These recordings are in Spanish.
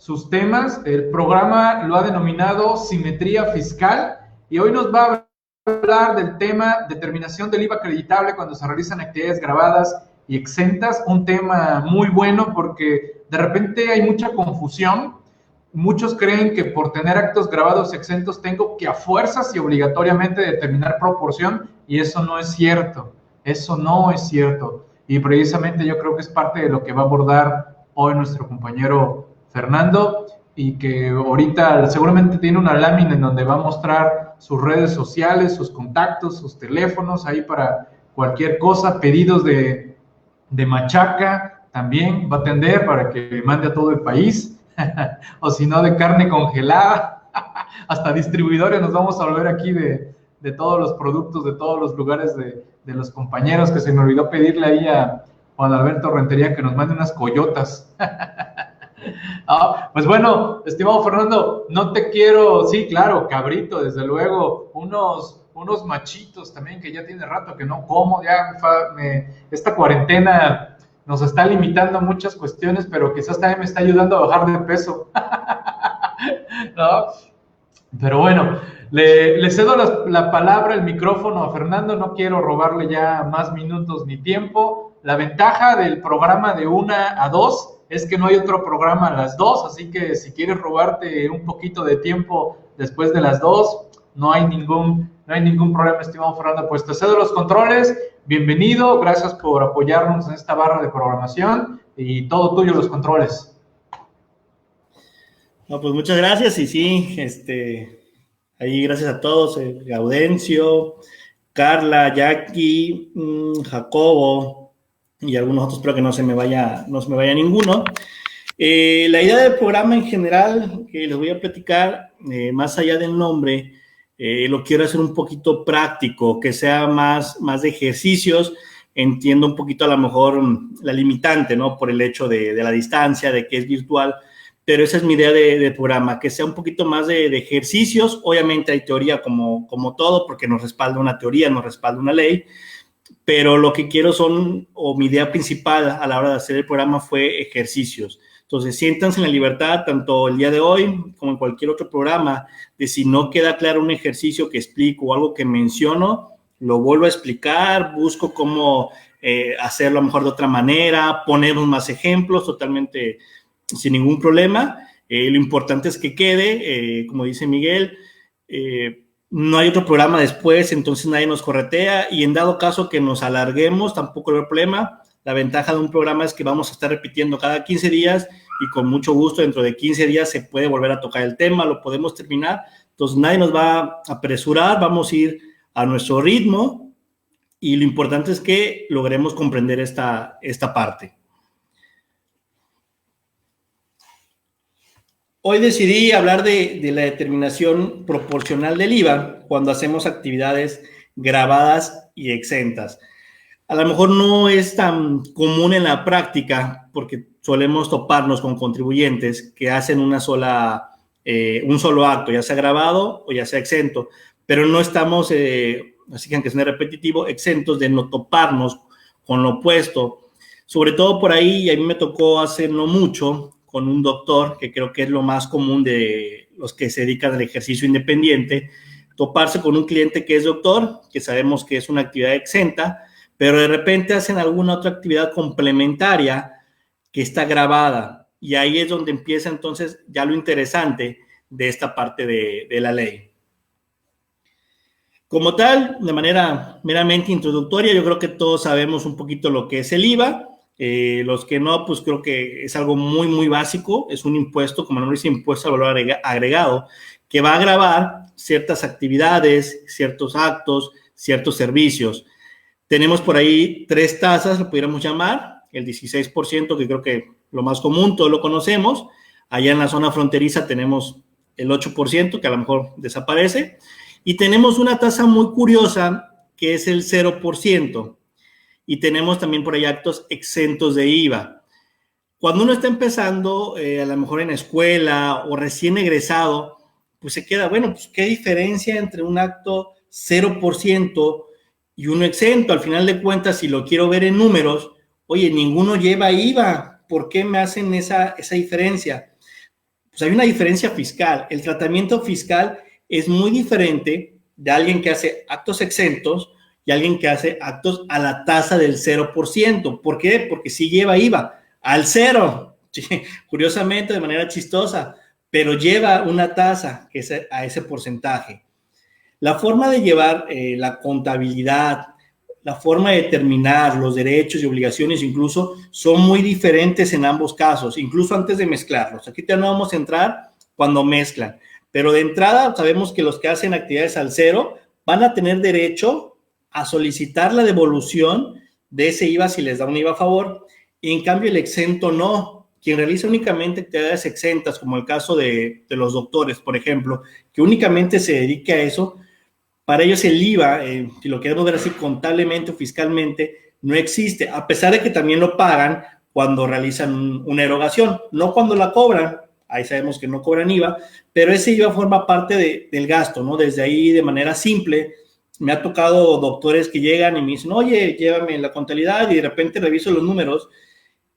sus temas. El programa lo ha denominado Simetría Fiscal y hoy nos va a hablar del tema determinación del IVA acreditable cuando se realizan actividades grabadas y exentas, un tema muy bueno porque de repente hay mucha confusión. Muchos creen que por tener actos grabados exentos tengo que a fuerzas y obligatoriamente determinar proporción y eso no es cierto, eso no es cierto. Y precisamente yo creo que es parte de lo que va a abordar hoy nuestro compañero Fernando y que ahorita seguramente tiene una lámina en donde va a mostrar sus redes sociales, sus contactos, sus teléfonos ahí para cualquier cosa, pedidos de machaca también va a atender para que mande a todo el país. O si no, de carne congelada, hasta distribuidores nos vamos a volver aquí de todos los productos, de todos los lugares de los compañeros, que se me olvidó pedirle ahí a Juan Alberto Rentería que nos mande unas coyotas. Pues bueno, estimado Fernando, no te quiero, sí, claro, cabrito, desde luego, unos machitos también que ya tiene rato que no como, esta cuarentena nos está limitando muchas cuestiones, pero quizás también me está ayudando a bajar de peso. ¿No? Pero bueno, le cedo la palabra, el micrófono a Fernando, no quiero robarle ya más minutos ni tiempo. La ventaja del programa de 1 a 2 es que no hay otro programa a las 2, así que si quieres robarte un poquito de tiempo después de las 2, no hay ningún problema, estimado Fernando. Pues te cedo los controles, bienvenido, gracias por apoyarnos en esta barra de programación y todo tuyo los controles. No, pues muchas gracias y sí, ahí gracias a todos, Gaudencio, Carla, Jackie, Jacobo y algunos otros, espero que no se me vaya ninguno. La idea del programa en general que les voy a platicar, más allá del nombre, lo quiero hacer un poquito práctico, que sea más de ejercicios. Entiendo un poquito a lo mejor la limitante, ¿no? Por el hecho de la distancia, de que es virtual, pero esa es mi idea de programa, que sea un poquito más de ejercicios. Obviamente hay teoría como todo, porque nos respalda una teoría, nos respalda una ley, pero lo que quiero mi idea principal a la hora de hacer el programa fue ejercicios. Entonces, siéntanse en la libertad, tanto el día de hoy como en cualquier otro programa, de si no queda claro un ejercicio que explico o algo que menciono, lo vuelvo a explicar, busco cómo hacerlo a lo mejor de otra manera, ponemos más ejemplos totalmente sin ningún problema. Lo importante es que quede, como dice Miguel, no hay otro programa después, entonces nadie nos corretea y en dado caso que nos alarguemos, tampoco hay problema. La ventaja de un programa es que vamos a estar repitiendo cada 15 días y con mucho gusto dentro de 15 días se puede volver a tocar el tema, lo podemos terminar. Entonces nadie nos va a apresurar, vamos a ir a nuestro ritmo y lo importante es que logremos comprender esta parte. Hoy decidí hablar de la determinación proporcional del IVA cuando hacemos actividades grabadas y exentas. A lo mejor no es tan común en la práctica porque solemos toparnos con contribuyentes que hacen un solo acto, ya sea grabado o ya sea exento, pero no estamos, así que aunque sea repetitivo, exentos de no toparnos con lo opuesto. Sobre todo por ahí, a mí me tocó hace no mucho con un doctor, que creo que es lo más común de los que se dedican al ejercicio independiente, toparse con un cliente que es doctor, que sabemos que es una actividad exenta, pero de repente hacen alguna otra actividad complementaria que está grabada. Y ahí es donde empieza entonces ya lo interesante de esta parte de la ley. Como tal, de manera meramente introductoria, yo creo que todos sabemos un poquito lo que es el IVA. Los que no, pues creo que es algo muy, muy básico. Es un impuesto, como no dice, impuesto al valor agregado, que va a gravar ciertas actividades, ciertos actos, ciertos servicios. Tenemos por ahí 3 tasas, lo pudiéramos llamar, el 16%, que creo que lo más común, todos lo conocemos. Allá en la zona fronteriza tenemos el 8%, que a lo mejor desaparece. Y tenemos una tasa muy curiosa, que es el 0%. Y tenemos también por ahí actos exentos de IVA. Cuando uno está empezando, a lo mejor en escuela o recién egresado, pues se queda, bueno, pues ¿qué diferencia entre un acto 0% y uno exento? Al final de cuentas, si lo quiero ver en números, oye, ninguno lleva IVA. ¿Por qué me hacen esa diferencia? pues hay una diferencia fiscal. El tratamiento fiscal es muy diferente de alguien que hace actos exentos y alguien que hace actos a la tasa del 0%. ¿Por qué? Porque sí lleva IVA al cero, sí, curiosamente, de manera chistosa, pero lleva una tasa que es a ese porcentaje. La forma de llevar la contabilidad, la forma de determinar los derechos y obligaciones incluso son muy diferentes en ambos casos, incluso antes de mezclarlos. Aquí no vamos a entrar cuando mezclan, pero de entrada sabemos que los que hacen actividades al cero van a tener derecho a solicitar la devolución de ese IVA si les da un IVA a favor, y en cambio el exento no. Quien realiza únicamente actividades exentas, como el caso de los doctores, por ejemplo, que únicamente se dedique a eso, para ellos el IVA, si lo queremos ver así contablemente o fiscalmente, no existe, a pesar de que también lo pagan cuando realizan una erogación, no cuando la cobran. Ahí sabemos que no cobran IVA, pero ese IVA forma parte del gasto, ¿no? Desde ahí, de manera simple, me ha tocado doctores que llegan y me dicen, oye, llévame la contabilidad, y de repente reviso los números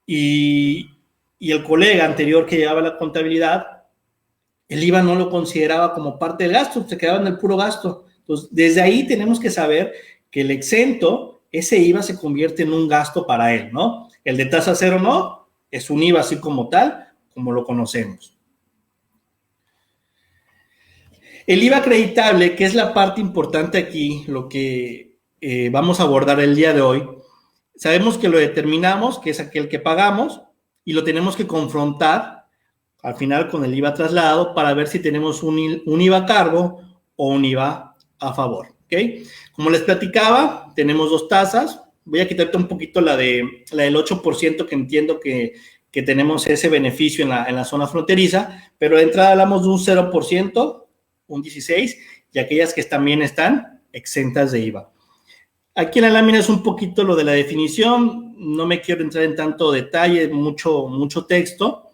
y el colega anterior que llevaba la contabilidad, el IVA no lo consideraba como parte del gasto, se quedaba en el puro gasto. Entonces, desde ahí tenemos que saber que el exento, ese IVA se convierte en un gasto para él, ¿no? El de tasa cero no, es un IVA así como tal, como lo conocemos. El IVA acreditable, que es la parte importante aquí, lo que vamos a abordar el día de hoy, sabemos que lo determinamos, que es aquel que pagamos, y lo tenemos que confrontar al final con el IVA trasladado para ver si tenemos un IVA a cargo o un IVA a favor, ¿ok? Como les platicaba, tenemos dos tasas. Voy a quitarte un poquito la del 8%, que entiendo que tenemos ese beneficio en la zona fronteriza, pero de entrada hablamos de un 0%, un 16%, y aquellas que también están exentas de IVA. Aquí en la lámina es un poquito lo de la definición, no me quiero entrar en tanto detalle, mucho texto,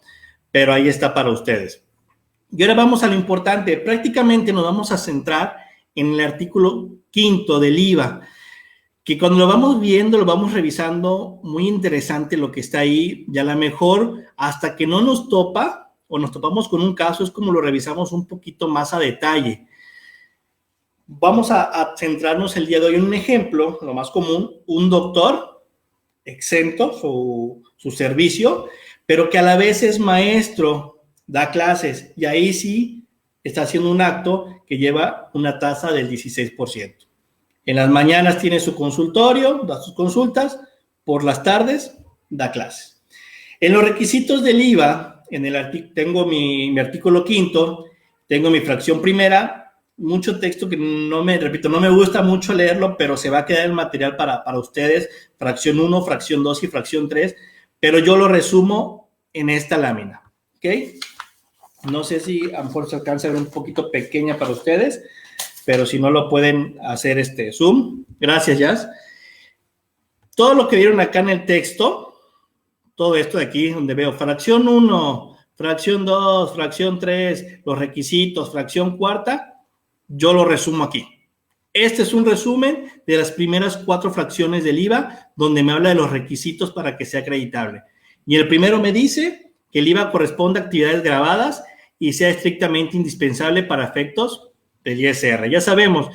pero ahí está para ustedes. Y ahora vamos a lo importante. Prácticamente nos vamos a centrar en el artículo 5 del IVA, que cuando lo vamos viendo, lo vamos revisando, muy interesante lo que está ahí, y a lo mejor hasta que no nos topa o nos topamos con un caso es como lo revisamos un poquito más a detalle. Vamos a centrarnos el día de hoy en un ejemplo, lo más común, un doctor exento su servicio, pero que a la vez es maestro, da clases, y ahí sí está haciendo un acto que lleva una tasa del 16%. En las mañanas tiene su consultorio, da sus consultas, por las tardes da clases. En los requisitos del IVA, tengo mi artículo 5, tengo mi fracción primera, mucho texto que no me gusta mucho leerlo, pero se va a quedar el material para ustedes, fracción 1, fracción 2 y fracción 3, pero yo lo resumo en esta lámina, ¿ok? No sé si a lo mejor se alcanza a ver un poquito pequeña para ustedes, pero si no lo pueden hacer zoom. Gracias, Jazz. Todo lo que vieron acá en el texto, todo esto de aquí, donde veo fracción 1, fracción 2, fracción 3, los requisitos, fracción cuarta, yo lo resumo aquí. Este es un resumen de las primeras 4 fracciones del IVA, donde me habla de los requisitos para que sea acreditable. Y el primero me dice que el IVA corresponde a actividades grabadas y sea estrictamente indispensable para efectos del ISR. Ya sabemos,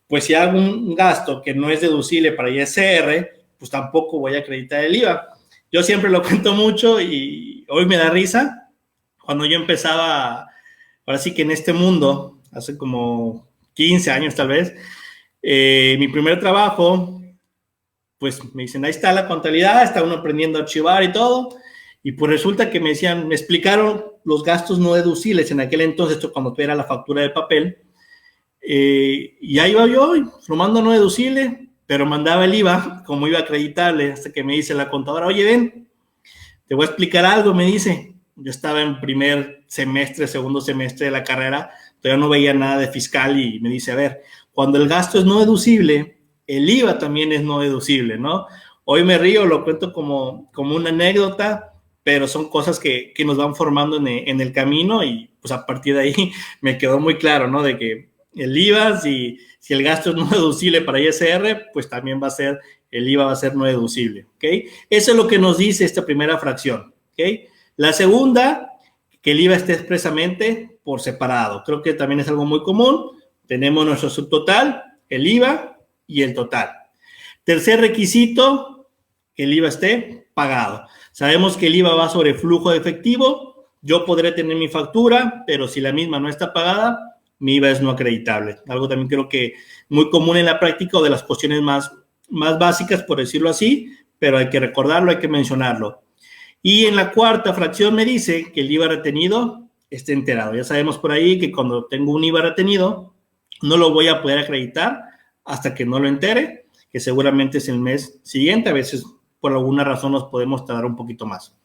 pues si hago un gasto que no es deducible para ISR, pues tampoco voy a acreditar el IVA. Yo siempre lo cuento mucho y hoy me da risa. Cuando yo empezaba, ahora sí que en este mundo, hace como 15 años tal vez, mi primer trabajo, pues me dicen, ahí está la contabilidad, está uno aprendiendo a archivar y todo, y pues resulta que me explicaron los gastos no deducibles en aquel entonces, esto cuando era la factura de papel, y ahí iba yo, sumando no deducible, pero mandaba el IVA, como iba a acreditarle, hasta que me dice la contadora, oye, ven, te voy a explicar algo, me dice. Yo estaba en primer semestre, segundo semestre de la carrera, todavía no veía nada de fiscal y me dice, a ver, cuando el gasto es no deducible, el IVA también es no deducible, ¿no? Hoy me río, lo cuento como una anécdota, pero son cosas que nos van formando en el camino y pues a partir de ahí me quedó muy claro, ¿no? De que el IVA, si el gasto es no deducible para ISR, pues también el IVA va a ser no deducible, ¿ok? Eso es lo que nos dice esta primera fracción, ¿ok? La segunda, que el IVA esté expresamente por separado. Creo que también es algo muy común. Tenemos nuestro subtotal, el IVA y el total. Tercer requisito, que el IVA esté pagado. Sabemos que el IVA va sobre flujo de efectivo. Yo podré tener mi factura, pero si la misma no está pagada, mi IVA es no acreditable. Algo también creo que muy común en la práctica o de las cuestiones más básicas, por decirlo así, pero hay que recordarlo, hay que mencionarlo. Y en la cuarta fracción me dice que el IVA retenido esté enterado. Ya sabemos por ahí que cuando tengo un IVA retenido, no lo voy a poder acreditar hasta que no lo entere, que seguramente es el mes siguiente. A veces, por alguna razón, nos podemos tardar un poquito más.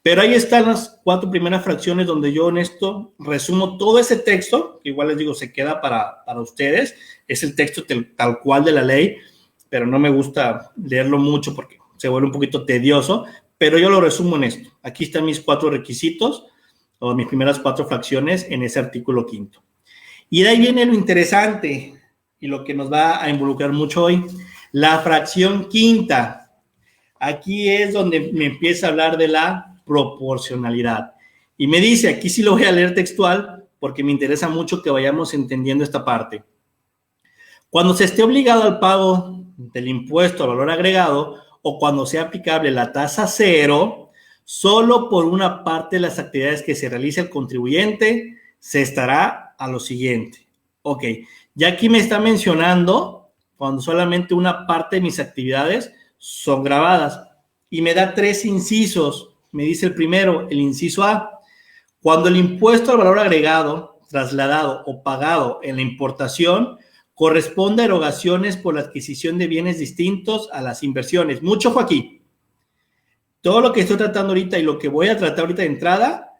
Pero ahí están las 4 primeras fracciones donde yo en esto resumo todo ese texto, que igual les digo, se queda para ustedes. Es el texto tal cual de la ley, pero no me gusta leerlo mucho porque se vuelve un poquito tedioso, pero yo lo resumo en esto. Aquí están mis 4 requisitos, o mis primeras 4 fracciones en ese artículo 5. Y de ahí viene lo interesante y lo que nos va a involucrar mucho hoy, la fracción 5. Aquí es donde me empieza a hablar de la proporcionalidad. Y me dice, aquí sí lo voy a leer textual, porque me interesa mucho que vayamos entendiendo esta parte. Cuando se esté obligado al pago del impuesto al valor agregado, o cuando sea aplicable la tasa cero, solo por una parte de las actividades que se realice el contribuyente, se estará a lo siguiente. Ok, ya aquí me está mencionando cuando solamente una parte de mis actividades son grabadas y me da 3 incisos. Me dice el primero, el inciso A, cuando el impuesto al valor agregado, trasladado o pagado en la importación corresponde a erogaciones por la adquisición de bienes distintos a las inversiones. Mucho ojo aquí. Todo lo que estoy tratando ahorita y lo que voy a tratar ahorita de entrada,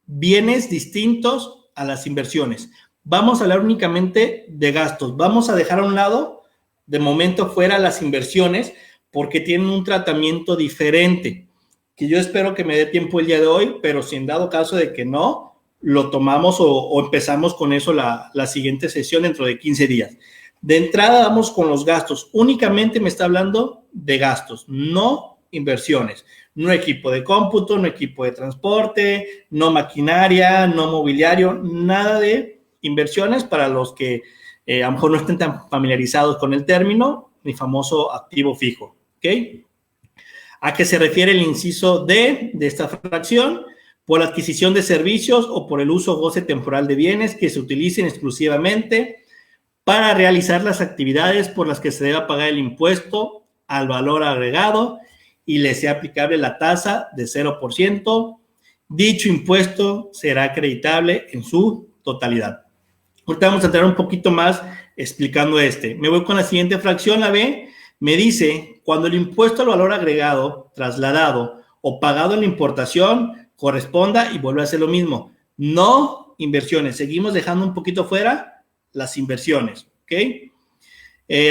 bienes distintos a las inversiones. Vamos a hablar únicamente de gastos. Vamos a dejar a un lado, de momento fuera, las inversiones, porque tienen un tratamiento diferente, que yo espero que me dé tiempo el día de hoy, pero si en dado caso de que no, lo tomamos o empezamos con eso la siguiente sesión dentro de 15 días. De entrada vamos con los gastos. Únicamente me está hablando de gastos, no inversiones. No equipo de cómputo, no equipo de transporte, no maquinaria, no mobiliario, nada de inversiones para los que a lo mejor no estén tan familiarizados con el término, mi famoso activo fijo. ¿Ok? ¿A qué se refiere el inciso D de esta fracción? Por la adquisición de servicios o por el uso o goce temporal de bienes que se utilicen exclusivamente para realizar las actividades por las que se deba pagar el impuesto al valor agregado y le sea aplicable la tasa de 0%. Dicho impuesto será acreditable en su totalidad. Ahorita vamos a entrar un poquito más explicando este. Me voy con la siguiente fracción, la B. Me dice, cuando el impuesto al valor agregado, trasladado o pagado en la importación corresponda, y vuelve a hacer lo mismo, no inversiones. Seguimos dejando un poquito fuera las inversiones, ¿ok?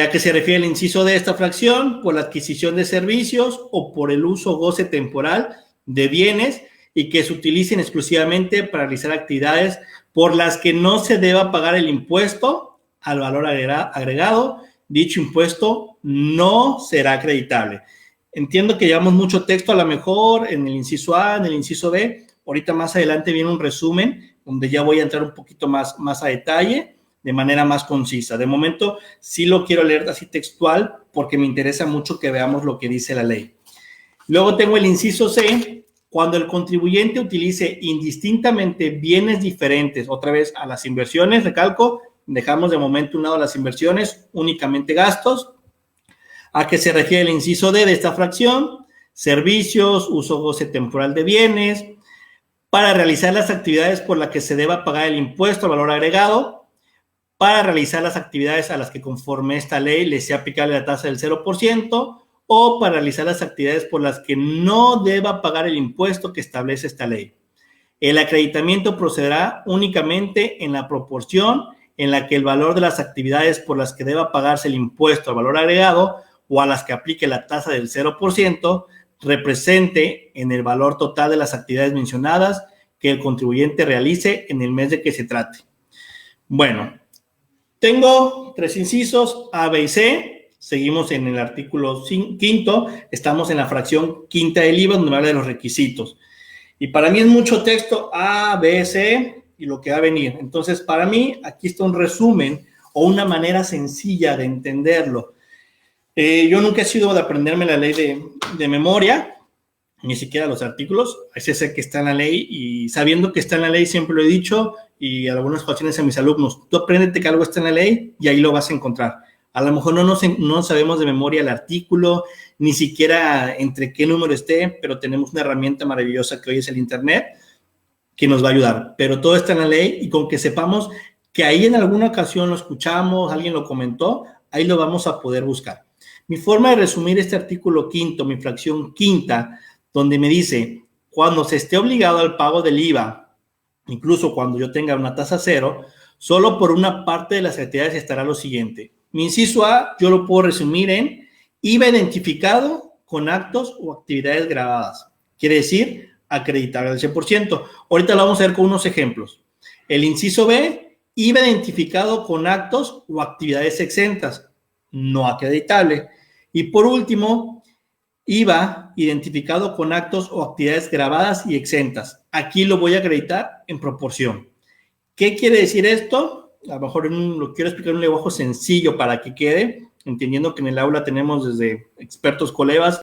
¿A qué se refiere el inciso de esta fracción? Por la adquisición de servicios o por el uso o goce temporal de bienes y que se utilicen exclusivamente para realizar actividades por las que no se deba pagar el impuesto al valor agregado. Dicho impuesto no será acreditable. Entiendo que llevamos mucho texto a lo mejor en el inciso A, en el inciso B. Ahorita más adelante viene un resumen donde ya voy a entrar un poquito más a detalle, de manera más concisa. De momento sí lo quiero leer así textual porque me interesa mucho que veamos lo que dice la ley. Luego tengo el inciso C, cuando el contribuyente utilice indistintamente bienes diferentes, otra vez a las inversiones, recalco, dejamos de momento a un lado las inversiones, únicamente gastos. ¿A qué se refiere el inciso D de esta fracción? Servicios, uso o goce temporal de bienes, para realizar las actividades por las que se deba pagar el impuesto al valor agregado, para realizar las actividades a las que conforme esta ley le sea aplicable la tasa del 0%, o para realizar las actividades por las que no deba pagar el impuesto que establece esta ley. El acreditamiento procederá únicamente en la proporción en la que el valor de las actividades por las que deba pagarse el impuesto al valor agregado o a las que aplique la tasa del 0%, represente en el valor total de las actividades mencionadas que el contribuyente realice en el mes de que se trate. Bueno, tengo 3 incisos, A, B y C. Seguimos en el artículo 5, estamos en la fracción 5 del IVA, donde me habla de los requisitos. Y para mí es mucho texto A, B, C y lo que va a venir. Entonces, para mí, aquí está un resumen o una manera sencilla de entenderlo. Yo nunca he sido de aprenderme la ley de memoria, ni siquiera los artículos. Ese es el que está en la ley y sabiendo que está en la ley, siempre lo he dicho y algunas ocasiones a mis alumnos, tú apréndete que algo está en la ley y ahí lo vas a encontrar. A lo mejor no sabemos de memoria el artículo, ni siquiera entre qué número esté, pero tenemos una herramienta maravillosa que hoy es el Internet, que nos va a ayudar. Pero todo está en la ley y con que sepamos que ahí en alguna ocasión lo escuchamos, alguien lo comentó, ahí lo vamos a poder buscar. Mi forma de resumir este artículo quinto, mi fracción quinta, donde me dice, cuando se esté obligado al pago del IVA, incluso cuando yo tenga una tasa cero, solo por una parte de las actividades estará lo siguiente. Mi inciso A, yo lo puedo resumir en IVA identificado con actos o actividades grabadas. Quiere decir, acreditable al 100%. Ahorita lo vamos a ver con unos ejemplos. El inciso B, IVA identificado con actos o actividades exentas, no acreditable. Y por último, IVA identificado con actos o actividades grabadas y exentas. Aquí lo voy a acreditar en proporción. ¿Qué quiere decir esto? A lo mejor lo quiero explicar en un lenguaje sencillo para que quede, entendiendo que en el aula tenemos desde expertos colegas